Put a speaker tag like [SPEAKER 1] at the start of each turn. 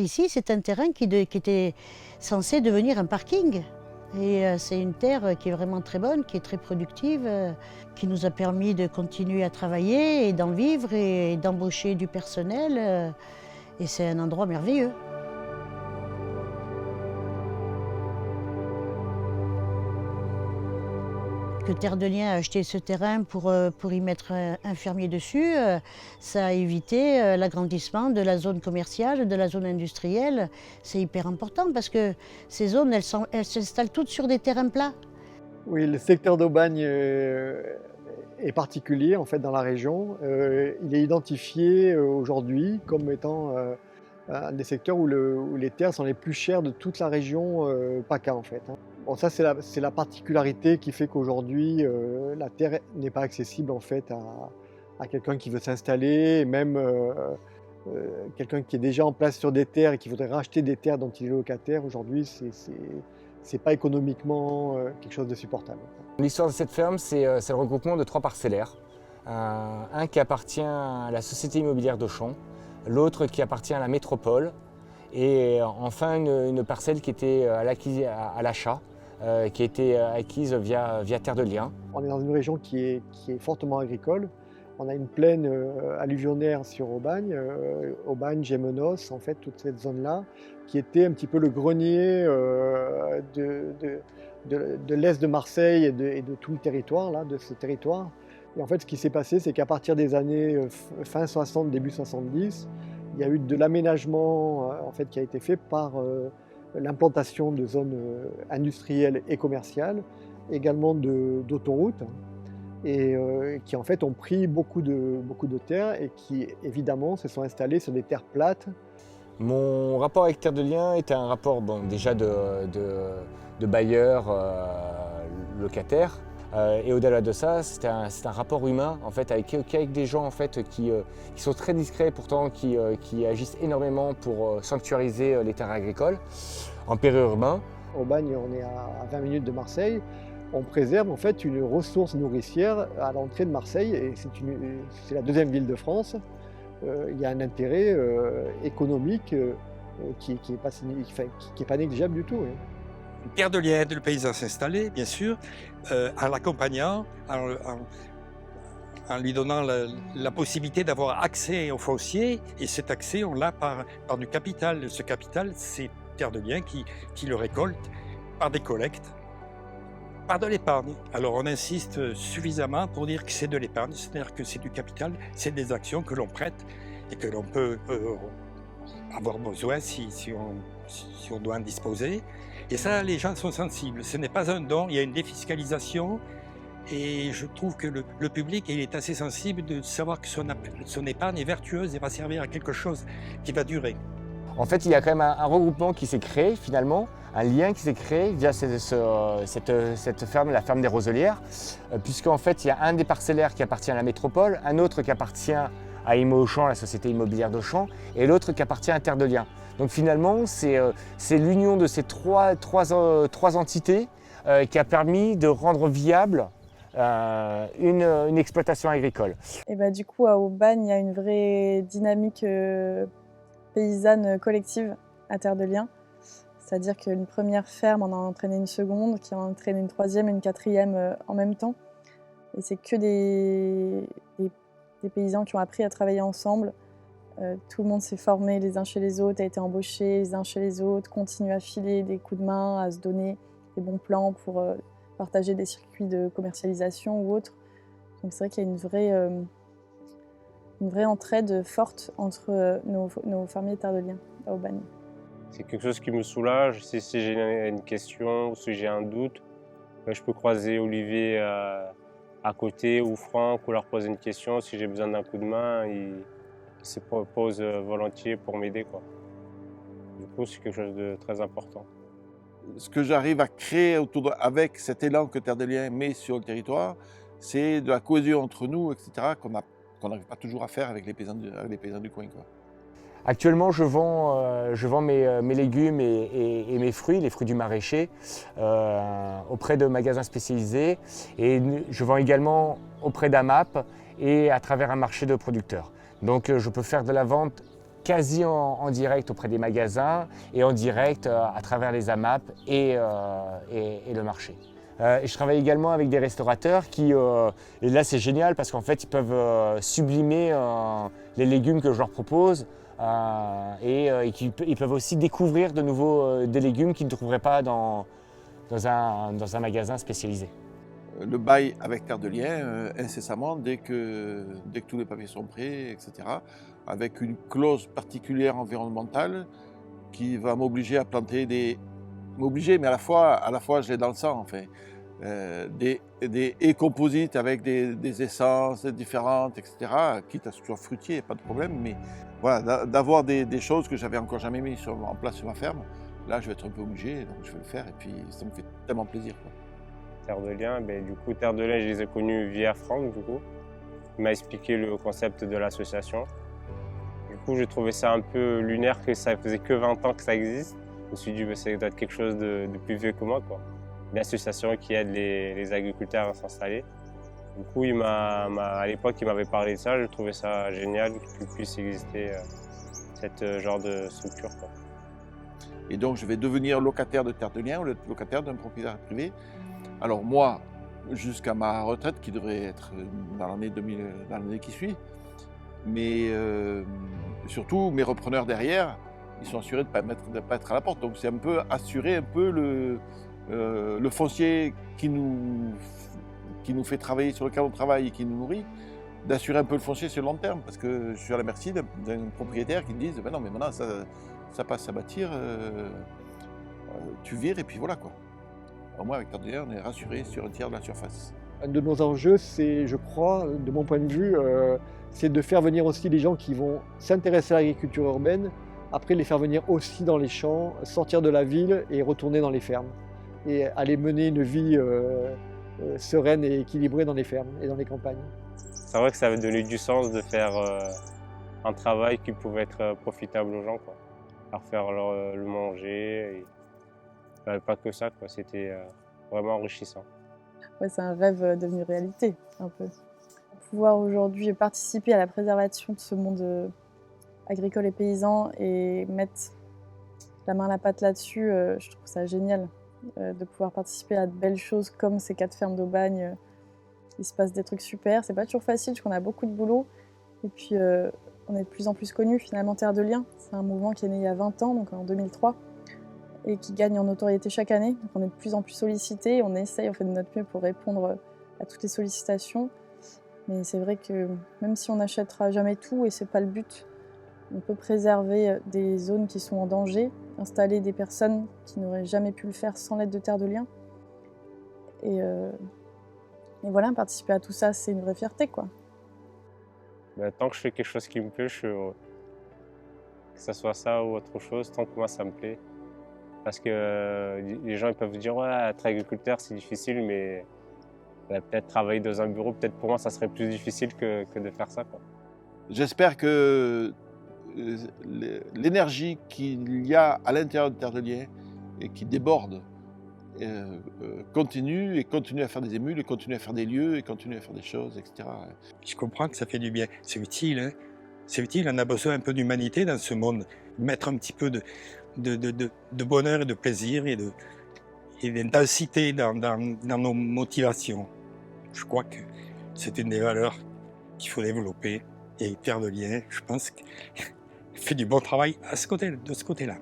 [SPEAKER 1] Ici, c'est un terrain qui était censé devenir un parking. Et c'est une terre qui est vraiment très bonne, qui est très productive, qui nous a permis de continuer à travailler et d'en vivre et d'embaucher du personnel. Et c'est un endroit merveilleux. Que Terre de Liens a acheté ce terrain pour y mettre un fermier dessus, ça a évité l'agrandissement de la zone commerciale, de la zone industrielle. C'est hyper important parce que ces zones, elles s'installent toutes sur des terrains plats.
[SPEAKER 2] Oui, le secteur d'Aubagne est particulier en fait dans la région. Il est identifié aujourd'hui comme étant un des secteurs où les terres sont les plus chères de toute la région PACA en fait. Bon, ça c'est la particularité qui fait qu'aujourd'hui la terre n'est pas accessible en fait à quelqu'un qui veut s'installer, même quelqu'un qui est déjà en place sur des terres et qui voudrait racheter des terres dont il est locataire. Aujourd'hui, c'est pas économiquement quelque chose de supportable.
[SPEAKER 3] L'histoire de cette ferme, c'est le regroupement de 3 parcellaires. Un qui appartient à la Société immobilière d'Auchan, l'autre qui appartient à la métropole, et enfin une parcelle qui était à l'achat, qui a été acquise via Terre de Liens.
[SPEAKER 2] On est dans une région qui est fortement agricole. On a une plaine alluvionnaire sur Aubagne, Aubagne, Gémenos, en fait, toute cette zone-là, qui était un petit peu le grenier de l'est de Marseille et de tout le territoire, là, de ce territoire. Et en fait, ce qui s'est passé, c'est qu'à partir des années fin 60, début 70, il y a eu de l'aménagement en fait, qui a été fait par l'implantation de zones industrielles et commerciales, également d'autoroutes, et qui en fait ont pris beaucoup de terres et qui évidemment se sont installés sur des terres plates.
[SPEAKER 3] Mon rapport avec Terre de Liens était un rapport déjà de bailleur locataire. Et au-delà de ça, c'est un rapport humain en fait, avec des gens en fait, qui sont très discrets, pourtant qui agissent énormément pour sanctuariser les terres agricoles en périurbain.
[SPEAKER 2] Aubagne, on est à 20 minutes de Marseille. On préserve en fait une ressource nourricière à l'entrée de Marseille, et c'est la deuxième ville de France. Il y a un intérêt économique qui est pas négligeable du tout. Hein.
[SPEAKER 4] Terre de Liens aide le paysan à s'installer, bien sûr, en l'accompagnant, en lui donnant la possibilité d'avoir accès au foncier. Et cet accès, on l'a par du capital. Ce capital, c'est Terre de Liens qui le récolte par des collectes, par de l'épargne. Alors on insiste suffisamment pour dire que c'est de l'épargne, c'est-à-dire que c'est du capital, c'est des actions que l'on prête et que l'on peut avoir besoin si on doit en disposer. Et ça, les gens sont sensibles. Ce n'est pas un don, il y a une défiscalisation. Et je trouve que le public il est assez sensible de savoir que son épargne est vertueuse et va servir à quelque chose qui va durer.
[SPEAKER 3] En fait, il y a quand même un regroupement qui s'est créé finalement, un lien qui s'est créé via cette ferme, la ferme des Roselières, puisqu'en fait, il y a un des parcellaires qui appartient à la métropole, un autre qui appartient à Immo Auchan, la société immobilière d'Auchan, et l'autre qui appartient à Terre de Liens. Donc finalement, c'est l'union de ces trois entités qui a permis de rendre viable une exploitation agricole.
[SPEAKER 5] Et du coup, à Aubagne, il y a une vraie dynamique paysanne collective à Terre de Liens. C'est-à-dire qu'une première ferme en a entraîné une seconde, qui en a entraîné une troisième et une quatrième en même temps. Et c'est que des paysans qui ont appris à travailler ensemble. Tout le monde s'est formé les uns chez les autres, a été embauché les uns chez les autres, continue à filer des coups de main, à se donner des bons plans pour partager des circuits de commercialisation ou autres. Donc c'est vrai qu'il y a une vraie entraide forte entre nos fermiers Terre de Liens à Aubagne.
[SPEAKER 6] C'est quelque chose qui me soulage. Si j'ai une question ou si j'ai un doute, je peux croiser Olivier à côté ou Franck ou leur poser une question. Si j'ai besoin d'un coup de main, ils se proposent volontiers pour m'aider. Du coup, c'est quelque chose de très important.
[SPEAKER 7] Ce que j'arrive à créer avec cet élan que Terre de Liens met sur le territoire, c'est de la cohésion entre nous, etc., qu'on n'arrive pas toujours à faire avec les paysans du coin.
[SPEAKER 3] Actuellement, je vends mes légumes et mes fruits, les fruits du maraîcher, auprès de magasins spécialisés. Et je vends également auprès d'AMAP et à travers un marché de producteurs. Donc je peux faire de la vente quasi en direct auprès des magasins et en direct à travers les AMAP et le marché. Et je travaille également avec des restaurateurs qui, et là c'est génial parce qu'en fait ils peuvent sublimer les légumes que je leur propose et ils peuvent aussi découvrir de nouveau des légumes qu'ils ne trouveraient pas dans un magasin spécialisé.
[SPEAKER 7] Le bail avec Terre de Liens, incessamment, dès que tous les papiers sont prêts, etc., avec une clause particulière environnementale qui va m'obliger à planter m'obliger, mais à la fois je l'ai dans le sang, en fait. Des haies composites avec des essences différentes, etc., quitte à ce que ce soit fruitier, pas de problème, mais voilà, d'avoir des choses que j'avais encore jamais mis en place sur ma ferme, là je vais être un peu obligé, donc je vais le faire, et puis ça me fait tellement plaisir, quoi.
[SPEAKER 6] Terre de Liens, du coup, Terre de Liens, je les ai connus via Franck, du coup. Il m'a expliqué le concept de l'association. Du coup, j'ai trouvé ça un peu lunaire que ça faisait que 20 ans que ça existe. Je me suis dit, ça doit être quelque chose de plus vieux que moi, quoi. Une association qui aide les agriculteurs à s'installer. Du coup, à l'époque, il m'avait parlé de ça. Je trouvais ça génial qu'il puisse exister ce genre de structure, quoi.
[SPEAKER 7] Et donc, je vais devenir locataire de Terre de Liens, locataire d'un propriétaire privé. Alors moi, jusqu'à ma retraite, qui devrait être dans l'année qui suit, mais surtout mes repreneurs derrière, ils sont assurés de ne pas être à la porte. Donc c'est un peu assurer un peu le foncier qui nous fait travailler, sur lequel on travaille et qui nous nourrit, d'assurer un peu le foncier sur le long terme, parce que je suis à la merci d'un propriétaire qui me dise ben non, mais maintenant ça passe à bâtir, tu vires et puis voilà, quoi. Au moins, avec Terre de Liens, on est rassuré sur un tiers de la surface.
[SPEAKER 2] Un de nos enjeux, c'est, je crois, de mon point de vue, c'est de faire venir aussi des gens qui vont s'intéresser à l'agriculture urbaine, après les faire venir aussi dans les champs, sortir de la ville et retourner dans les fermes. Et aller mener une vie sereine et équilibrée dans les fermes et dans les campagnes.
[SPEAKER 6] C'est vrai que ça avait donné du sens de faire un travail qui pouvait être profitable aux gens, quoi. Leur faire le manger. Pas que ça, quoi. C'était vraiment enrichissant.
[SPEAKER 5] Ouais, c'est un rêve devenu réalité, un peu. Pouvoir aujourd'hui participer à la préservation de ce monde agricole et paysan et mettre la main à la pâte là-dessus, je trouve ça génial. De pouvoir participer à de belles choses comme ces 4 fermes d'Aubagne. Il se passe des trucs super. C'est pas toujours facile parce qu'on a beaucoup de boulot. Et puis, on est de plus en plus connus, finalement, Terre de Liens. C'est un mouvement qui est né il y a 20 ans, donc en 2003. Et qui gagne en notoriété chaque année. Donc on est de plus en plus sollicité, on essaye, on fait de notre mieux pour répondre à toutes les sollicitations. Mais c'est vrai que même si on n'achètera jamais tout, et c'est pas le but, on peut préserver des zones qui sont en danger, installer des personnes qui n'auraient jamais pu le faire sans l'aide de Terre de Liens. Et voilà, participer à tout ça, c'est une vraie fierté, quoi.
[SPEAKER 6] Tant que je fais quelque chose qui me plaît, je suis heureux. Que ce soit ça ou autre chose, tant que moi ça me plaît. Parce que les gens ils peuvent dire ouais, être agriculteur c'est difficile, mais peut-être travailler dans un bureau, peut-être pour moi ça serait plus difficile que de faire ça, quoi.
[SPEAKER 7] J'espère que l'énergie qu'il y a à l'intérieur de Terre de Liens et qui déborde continue à faire des émules, et continue à faire des lieux, et continue à faire des choses, etc.
[SPEAKER 4] Je comprends que ça fait du bien. C'est utile, hein. C'est utile, on a besoin un peu d'humanité dans ce monde. Mettre un petit peu de bonheur et de plaisir et d'intensité dans nos motivations. Je crois que c'est une des valeurs qu'il faut développer. Et Terre de Liens, je pense, fait du bon travail de ce côté-là.